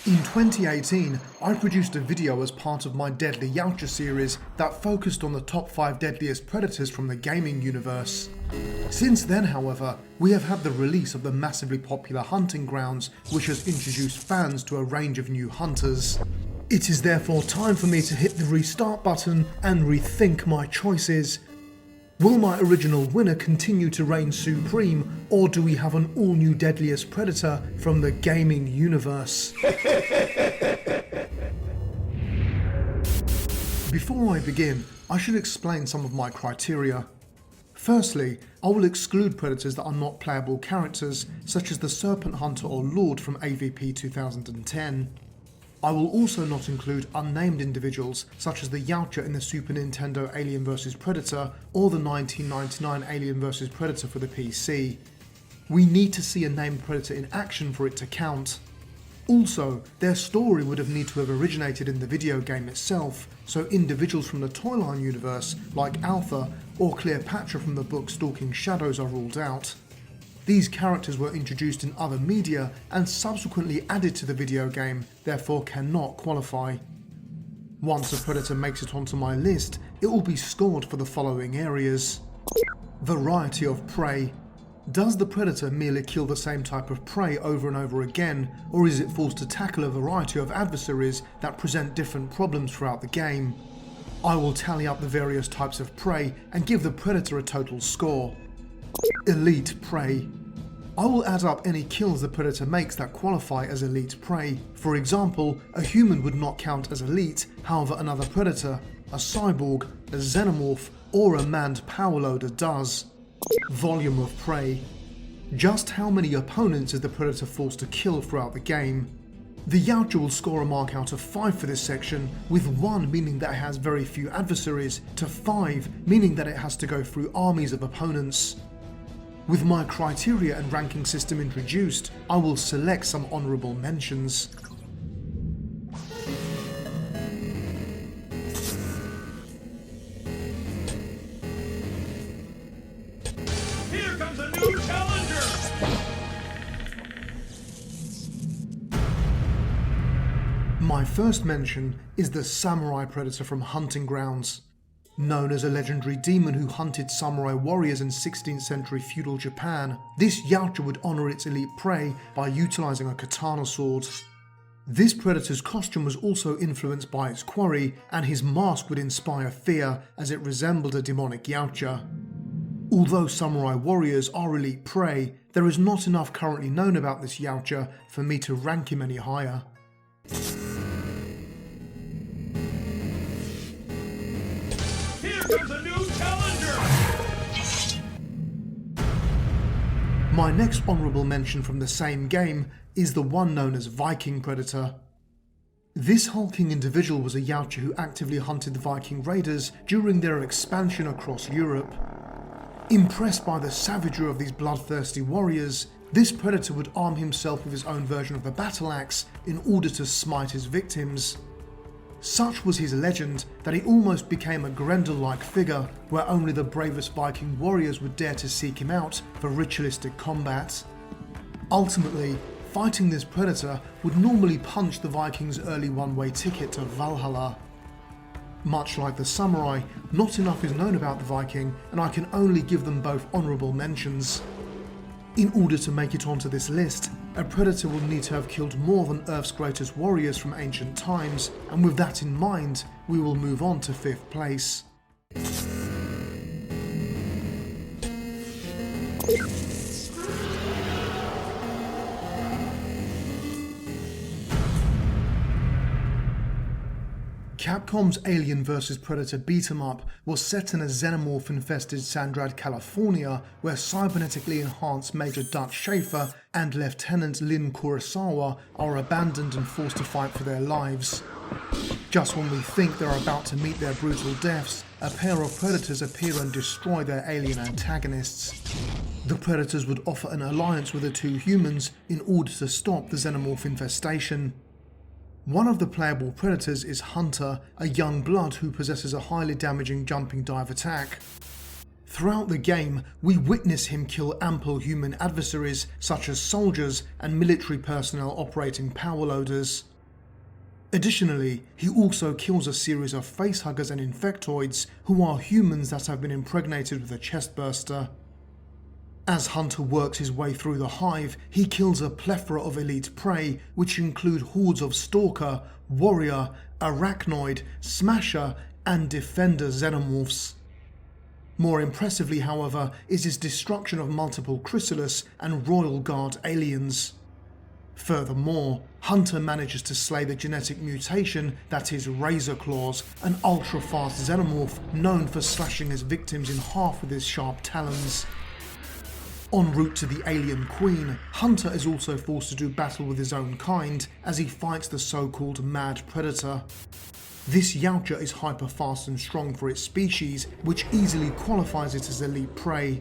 In 2018, I produced a video as part of my Deadliest Yautja series that focused on the top 5 deadliest predators from the gaming universe. Since then, however, we have had the release of the massively popular Hunting Grounds, which has introduced fans to a range of new hunters. It is therefore time for me to hit the restart button and rethink my choices. Will my original winner continue to reign supreme, or do we have an all-new deadliest predator from the gaming universe? Before I begin, I should explain some of my criteria. Firstly, I will exclude predators that are not playable characters, such as the Serpent Hunter or Lord from AVP 2010. I will also not include unnamed individuals such as the Yautja in the Super Nintendo Alien vs Predator or the 1999 Alien vs Predator for the PC. We need to see a named predator in action for it to count. Also, their story would have needed to have originated in the video game itself, so individuals from the Toyline universe like Alpha or Cleopatra from the book Stalking Shadows are ruled out. These characters were introduced in other media and subsequently added to the video game, therefore cannot qualify. Once a predator makes it onto my list, it will be scored for the following areas. Variety of prey. Does the predator merely kill the same type of prey over and over again, or is it forced to tackle a variety of adversaries that present different problems throughout the game? I will tally up the various types of prey and give the predator a total score. Elite prey. I will add up any kills the predator makes that qualify as elite prey. For example, a human would not count as elite, however another predator, a cyborg, a xenomorph, or a manned power loader does. Volume of prey. Just how many opponents is the predator forced to kill throughout the game? The Yautja will score a mark out of 5 for this section, with 1 meaning that it has very few adversaries, to 5 meaning that it has to go through armies of opponents. With my criteria and ranking system introduced, I will select some honourable mentions. Here comes a new challenger! My first mention is the Samurai Predator from Hunting Grounds. Known as a legendary demon who hunted samurai warriors in 16th century feudal Japan, this Yautja would honour its elite prey by utilising a katana sword. This predator's costume was also influenced by its quarry, and his mask would inspire fear as it resembled a demonic Yautja. Although samurai warriors are elite prey, there is not enough currently known about this Yautja for me to rank him any higher. Comes a new challenger! My next honourable mention from the same game is the one known as Viking Predator. This hulking individual was a Yautja who actively hunted the Viking raiders during their expansion across Europe. Impressed by the savagery of these bloodthirsty warriors, this predator would arm himself with his own version of the battle axe in order to smite his victims. Such was his legend that he almost became a Grendel-like figure where only the bravest Viking warriors would dare to seek him out for ritualistic combat. Ultimately, fighting this predator would normally punch the Vikings' early one-way ticket to Valhalla. Much like the samurai, not enough is known about the Viking, and I can only give them both honourable mentions. In order to make it onto this list, a predator will need to have killed more than Earth's greatest warriors from ancient times, and with that in mind, we will move on to 5th place. Capcom's Alien vs Predator beat-em-up was set in a xenomorph-infested Sandrad, California, where cybernetically enhanced Major Dutch Schaefer and Lieutenant Lin Kurosawa are abandoned and forced to fight for their lives. Just when we think they're about to meet their brutal deaths, a pair of predators appear and destroy their alien antagonists. The predators would offer an alliance with the two humans in order to stop the xenomorph infestation. One of the playable predators is Hunter, a young blood who possesses a highly damaging jumping dive attack. Throughout the game, we witness him kill ample human adversaries such as soldiers and military personnel operating power loaders. Additionally, he also kills a series of facehuggers and infectoids who are humans that have been impregnated with a chestburster. As Hunter works his way through the hive, he kills a plethora of elite prey, which include hordes of Stalker, Warrior, Arachnoid, Smasher, and Defender xenomorphs. More impressively, however, is his destruction of multiple Chrysalis and Royal Guard aliens. Furthermore, Hunter manages to slay the genetic mutation that is Razor Claws, an ultra-fast xenomorph known for slashing his victims in half with his sharp talons. En route to the alien queen, Hunter is also forced to do battle with his own kind as he fights the so-called Mad Predator. This Yautja is hyper-fast and strong for its species, which easily qualifies it as elite prey.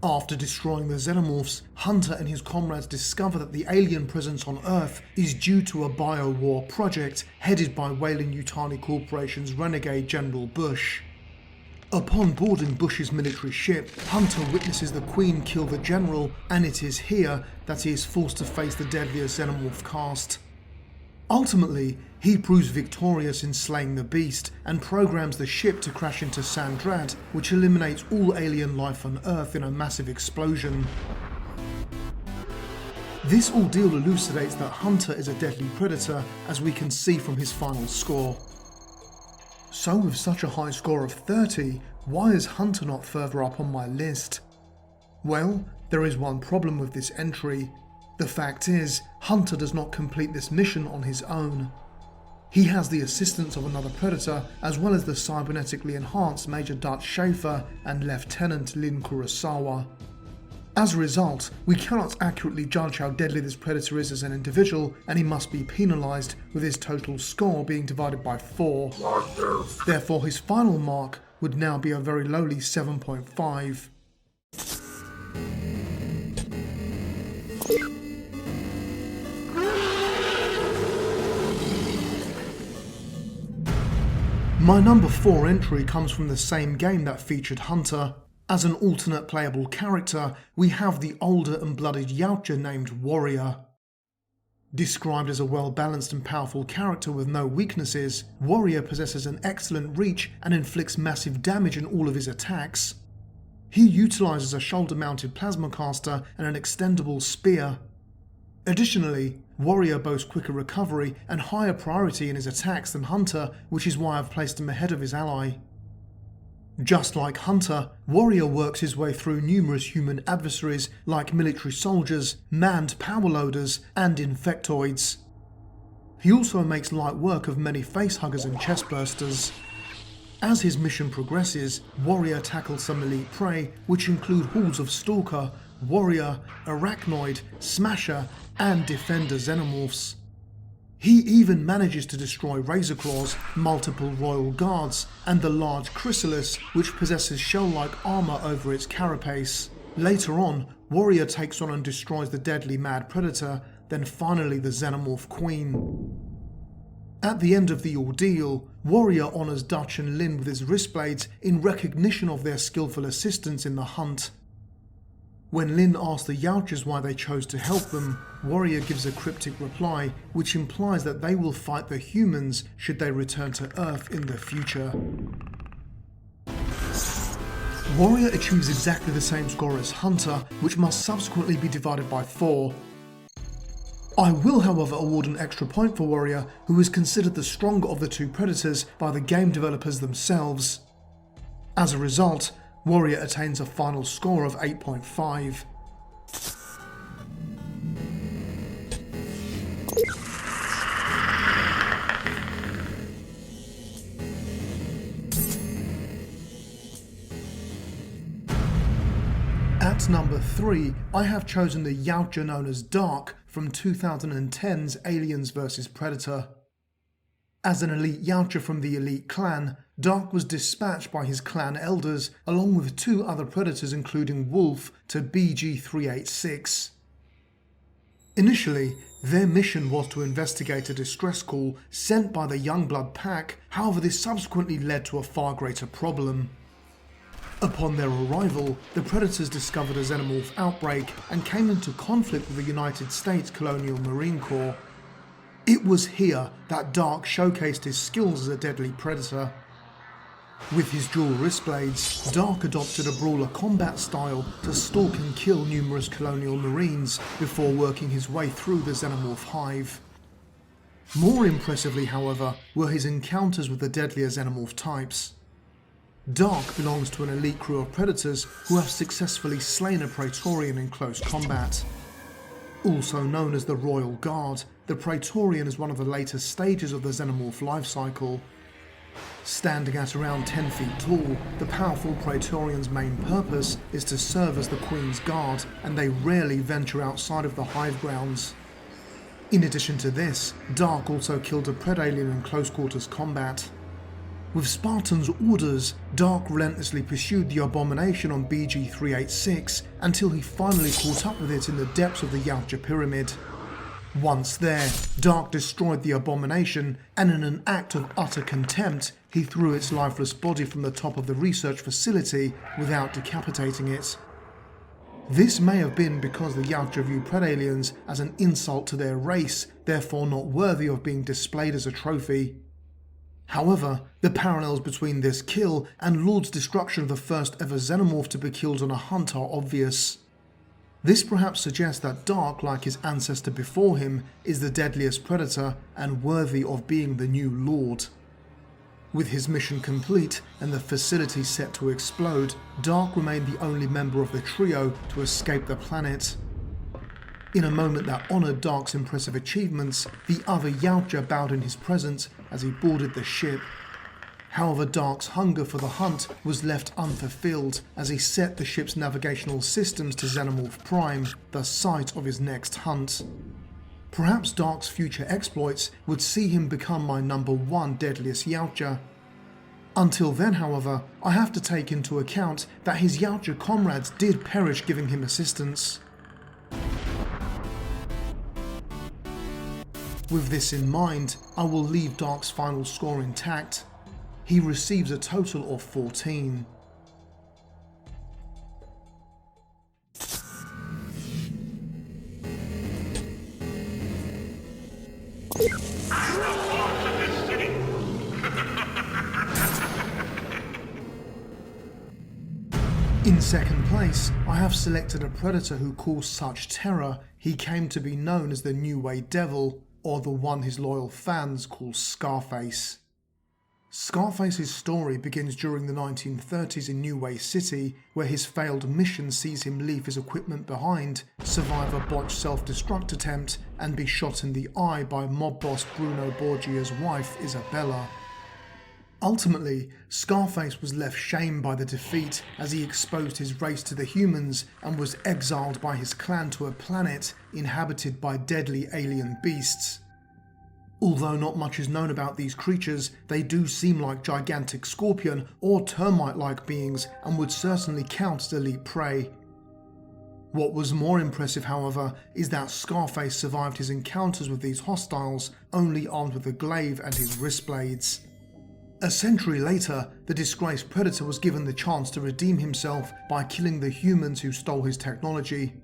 After destroying the xenomorphs, Hunter and his comrades discover that the alien presence on Earth is due to a bio-war project headed by Weyland-Yutani Corporation's renegade General Bush. Upon boarding Bush's military ship, Hunter witnesses the Queen kill the General, and it is here that he is forced to face the deadliest xenomorph caste. Ultimately, he proves victorious in slaying the beast and programs the ship to crash into Sandrad, which eliminates all alien life on Earth in a massive explosion. This ordeal elucidates that Hunter is a deadly predator, as we can see from his final score. So with such a high score of 30, why is Hunter not further up on my list? Well, there is one problem with this entry. The fact is, Hunter does not complete this mission on his own. He has the assistance of another predator, as well as the cybernetically enhanced Major Dutch Schaefer and Lieutenant Lin Kurosawa. As a result, we cannot accurately judge how deadly this predator is as an individual, and he must be penalised, with his total score being divided by 4. Therefore, his final mark would now be a very lowly 7.5. My number 4 entry comes from the same game that featured Hunter. As an alternate playable character, we have the older and blooded Yautja named Warrior. Described as a well-balanced and powerful character with no weaknesses, Warrior possesses an excellent reach and inflicts massive damage in all of his attacks. He utilises a shoulder-mounted plasma caster and an extendable spear. Additionally, Warrior boasts quicker recovery and higher priority in his attacks than Hunter, which is why I've placed him ahead of his ally. Just like Hunter, Warrior works his way through numerous human adversaries like military soldiers, manned power loaders, and infectoids. He also makes light work of many facehuggers and chestbursters. As his mission progresses, Warrior tackles some elite prey, which include hordes of Stalker, Warrior, Arachnoid, Smasher, and Defender xenomorphs. He even manages to destroy Razor Claws, multiple Royal Guards, and the large Chrysalis, which possesses shell-like armour over its carapace. Later on, Warrior takes on and destroys the deadly Mad Predator, then finally the Xenomorph Queen. At the end of the ordeal, Warrior honours Dutch and Lin with his wristblades in recognition of their skillful assistance in the hunt. When Lin asks the Yautjas why they chose to help them, Warrior gives a cryptic reply which implies that they will fight the humans should they return to Earth in the future. Warrior achieves exactly the same score as Hunter, which must subsequently be divided by 4. I will, however, award an extra point for Warrior, who is considered the stronger of the two predators by the game developers themselves. As a result, Warrior attains a final score of 8.5. At number 3, I have chosen the Yautja known as Dark from 2010's Aliens vs Predator. As an elite Yautja from the elite clan, Dark was dispatched by his clan elders along with 2 other predators including Wolf to BG-386. Initially, their mission was to investigate a distress call sent by the Youngblood pack, however this subsequently led to a far greater problem. Upon their arrival, the predators discovered a xenomorph outbreak and came into conflict with the United States Colonial Marine Corps. It was here that Dark showcased his skills as a deadly predator. With his dual wrist blades, Dark adopted a brawler combat style to stalk and kill numerous colonial marines before working his way through the xenomorph hive. More impressively, however, were his encounters with the deadlier xenomorph types. Dark belongs to an elite crew of predators who have successfully slain a Praetorian in close combat. Also known as the Royal Guard, the Praetorian is one of the later stages of the xenomorph life cycle. Standing at around 10 feet tall, the powerful Praetorian's main purpose is to serve as the Queen's Guard, and they rarely venture outside of the hive grounds. In addition to this, Dark also killed a Predalien in close quarters combat. With Spartan's orders, Dark relentlessly pursued the abomination on BG-386 until he finally caught up with it in the depths of the Yautja pyramid. Once there, Dark destroyed the abomination, and in an act of utter contempt, he threw its lifeless body from the top of the research facility without decapitating it. This may have been because the Yautja view Predaliens as an insult to their race, therefore not worthy of being displayed as a trophy. However, the parallels between this kill and Lord's destruction of the first ever xenomorph to be killed on a hunt are obvious. This perhaps suggests that Dark, like his ancestor before him, is the deadliest predator and worthy of being the new Lord. With his mission complete and the facility set to explode, Dark remained the only member of the trio to escape the planet. In a moment that honoured Dark's impressive achievements, the other Yautja bowed in his presence as he boarded the ship. However, Dark's hunger for the hunt was left unfulfilled as he set the ship's navigational systems to Xenomorph Prime, the site of his next hunt. Perhaps Dark's future exploits would see him become my #1 Deadliest Yautja. Until then, however, I have to take into account that his Yautja comrades did perish giving him assistance. With this in mind, I will leave Dark's final score intact. He receives a total of 14. In second place, I have selected a predator who caused such terror he came to be known as the New Way Devil, or the one his loyal fans call Scarface. Scarface's story begins during the 1930s in New Way City, where his failed mission sees him leave his equipment behind, survive a botched self-destruct attempt, and be shot in the eye by mob boss Bruno Borgia's wife Isabella. Ultimately, Scarface was left shamed by the defeat as he exposed his race to the humans and was exiled by his clan to a planet inhabited by deadly alien beasts. Although not much is known about these creatures, they do seem like gigantic scorpion or termite-like beings and would certainly count as elite prey. What was more impressive, however, is that Scarface survived his encounters with these hostiles only armed with a glaive and his wrist blades. A century later, the disgraced predator was given the chance to redeem himself by killing the humans who stole his technology.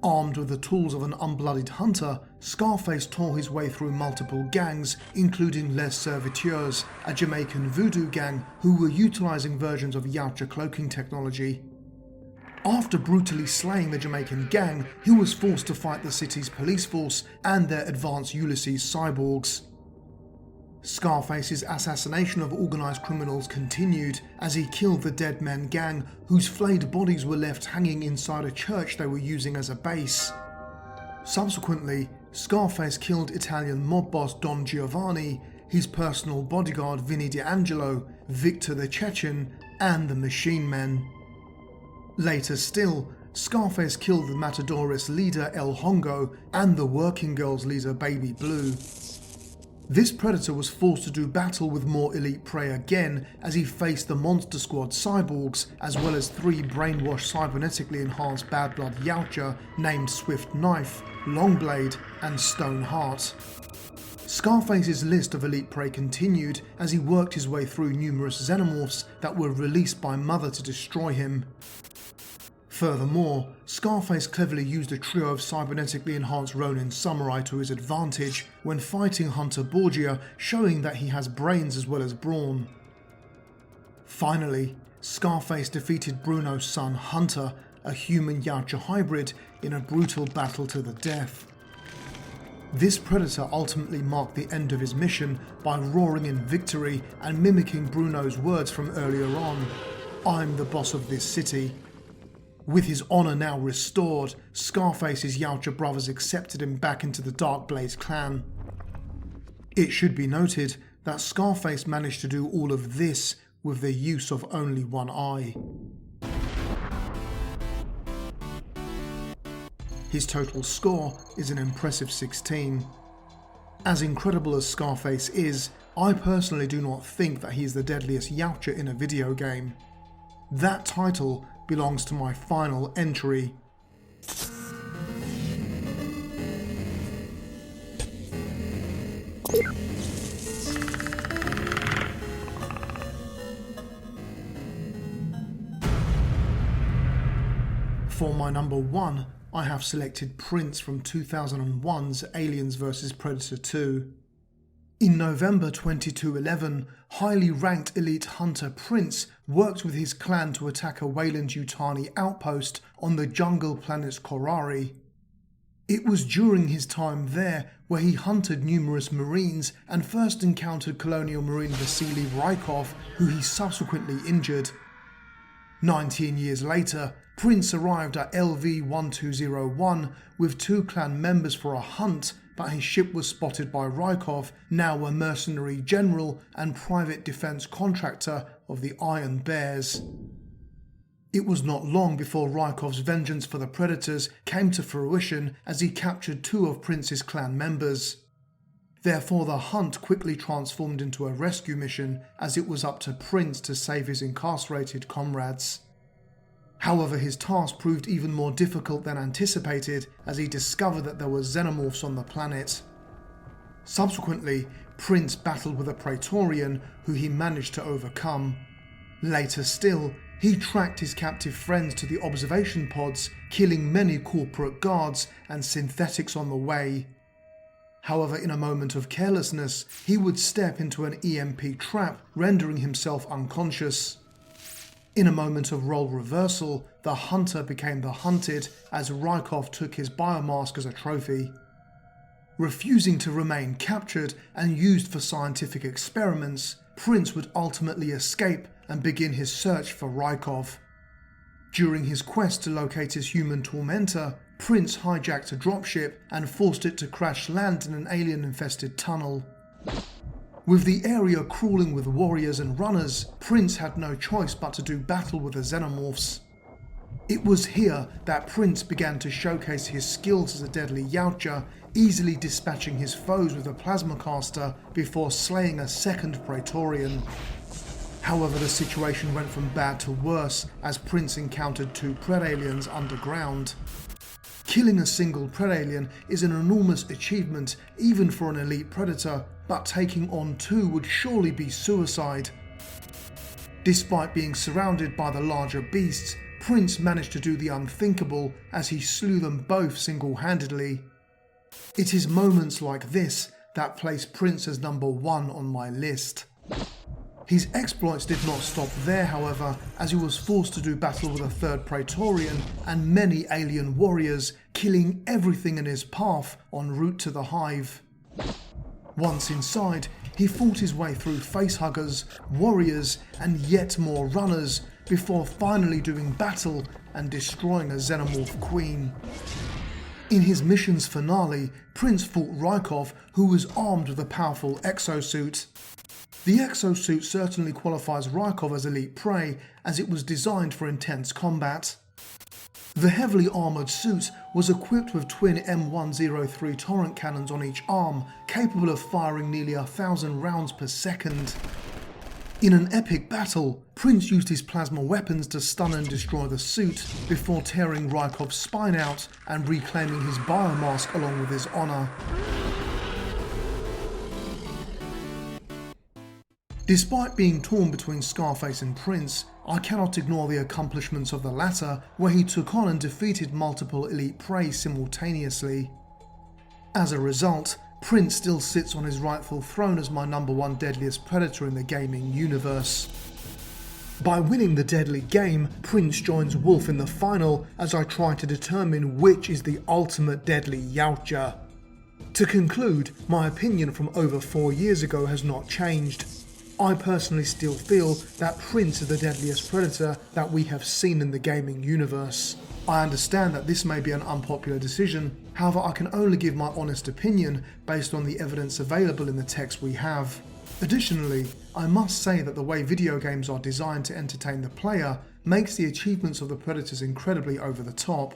Armed with the tools of an unblooded hunter, Scarface tore his way through multiple gangs, including Les Serviteurs, a Jamaican voodoo gang who were utilising versions of Yautja cloaking technology. After brutally slaying the Jamaican gang, he was forced to fight the city's police force and their advanced Ulysses cyborgs. Scarface's assassination of organised criminals continued as he killed the Dead Men gang, whose flayed bodies were left hanging inside a church they were using as a base. Subsequently, Scarface killed Italian mob boss Don Giovanni, his personal bodyguard Vinny D'Angelo, Victor the Chechen, and the Machine Men. Later still, Scarface killed the Matadores leader El Hongo and the Working Girls leader Baby Blue. This predator was forced to do battle with more elite prey again as he faced the Monster Squad cyborgs as well as 3 brainwashed cybernetically enhanced Bad Blood Yautja named Swift Knife, Longblade and Stoneheart. Scarface's list of elite prey continued as he worked his way through numerous xenomorphs that were released by Mother to destroy him. Furthermore, Scarface cleverly used a trio of cybernetically enhanced Ronin samurai to his advantage when fighting Hunter Borgia, showing that he has brains as well as brawn. Finally, Scarface defeated Bruno's son Hunter, a human Yautja hybrid, in a brutal battle to the death. This predator ultimately marked the end of his mission by roaring in victory and mimicking Bruno's words from earlier on, "I'm the boss of this city." With his honour now restored, Scarface's Yautja brothers accepted him back into the Dark Blaze clan. It should be noted that Scarface managed to do all of this with the use of only one eye. His total score is an impressive 16. As incredible as Scarface is, I personally do not think that he is the deadliest Yautja in a video game. That title belongs to my final entry. For my number 1, I have selected Prince from 2001's Aliens vs Predator 2. In November 2211, highly ranked elite hunter Prince worked with his clan to attack a Weyland-Yutani outpost on the jungle planet Korari. It was during his time there where he hunted numerous Marines and first encountered Colonial Marine Vasily Rykov, who he subsequently injured. 19 years later, Prince arrived at LV-1201 with 2 clan members for a hunt, but his ship was spotted by Rykov, now a mercenary general and private defense contractor of the Iron Bears. It was not long before Rykov's vengeance for the Predators came to fruition as he captured 2 of Prince's clan members. Therefore, the hunt quickly transformed into a rescue mission, as it was up to Prince to save his incarcerated comrades. However, his task proved even more difficult than anticipated as he discovered that there were xenomorphs on the planet. Subsequently, Prince battled with a Praetorian who he managed to overcome. Later still, he tracked his captive friends to the observation pods, killing many corporate guards and synthetics on the way. However, in a moment of carelessness, he would step into an EMP trap, rendering himself unconscious. In a moment of role reversal, the hunter became the hunted as Rykov took his biomask as a trophy. Refusing to remain captured and used for scientific experiments, Prince would ultimately escape and begin his search for Rykov. During his quest to locate his human tormentor, Prince hijacked a dropship and forced it to crash land in an alien-infested tunnel. With the area crawling with warriors and runners, Prince had no choice but to do battle with the xenomorphs. It was here that Prince began to showcase his skills as a deadly Yautja, easily dispatching his foes with a plasma caster before slaying a second Praetorian. However, the situation went from bad to worse as Prince encountered 2 Predaliens underground. Killing a single Predalien is an enormous achievement even for an elite predator, but taking on 2 would surely be suicide. Despite being surrounded by the larger beasts, Prince managed to do the unthinkable as he slew them both single-handedly. It is moments like this that place Prince as number 1 on my list. His exploits did not stop there, however, as he was forced to do battle with a 3rd Praetorian and many alien warriors, killing everything in his path en route to the hive. Once inside, he fought his way through facehuggers, warriors, and yet more runners, before finally doing battle and destroying a xenomorph queen. In his mission's finale, Prince fought Rykov, who was armed with a powerful exosuit. The exosuit certainly qualifies Rykov as elite prey, as it was designed for intense combat. The heavily armoured suit was equipped with twin M103 torrent cannons on each arm, capable of firing nearly 1,000 rounds per second. In an epic battle, Prince used his plasma weapons to stun and destroy the suit, before tearing Rykov's spine out and reclaiming his biomask along with his honour. Despite being torn between Scarface and Prince, I cannot ignore the accomplishments of the latter, where he took on and defeated multiple elite prey simultaneously. As a result, Prince still sits on his rightful throne as my #1 deadliest predator in the gaming universe. By winning the deadly game, Prince joins Wolf in the final as I try to determine which is the ultimate deadly Yautja. To conclude, my opinion from over 4 years ago has not changed. I personally still feel that Prince is the deadliest predator that we have seen in the gaming universe. I understand that this may be an unpopular decision, however I can only give my honest opinion based on the evidence available in the text we have. Additionally, I must say that the way video games are designed to entertain the player makes the achievements of the predators incredibly over the top.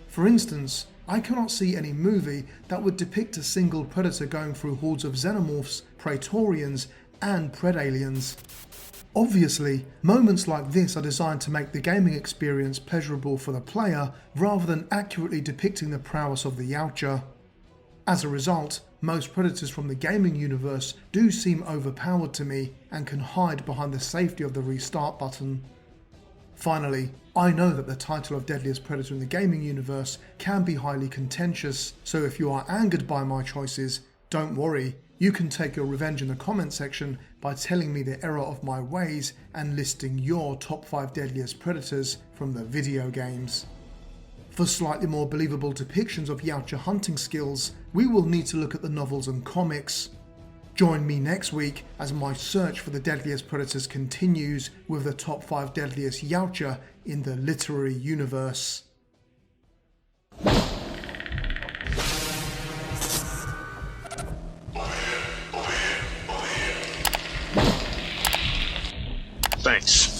For instance, I cannot see any movie that would depict a single predator going through hordes of xenomorphs, praetorians, and predaliens. Obviously, moments like this are designed to make the gaming experience pleasurable for the player rather than accurately depicting the prowess of the Yautja. As a result, most predators from the gaming universe do seem overpowered to me and can hide behind the safety of the restart button. Finally, I know that the title of Deadliest Predator in the gaming universe can be highly contentious, so if you are angered by my choices, don't worry, you can take your revenge in the comment section by telling me the error of my ways and listing your top 5 deadliest predators from the video games. For slightly more believable depictions of Yautja hunting skills, we will need to look at the novels and comics. Join me next week as my search for the deadliest predators continues with the top 5 deadliest Yautja in the literary universe. Thanks.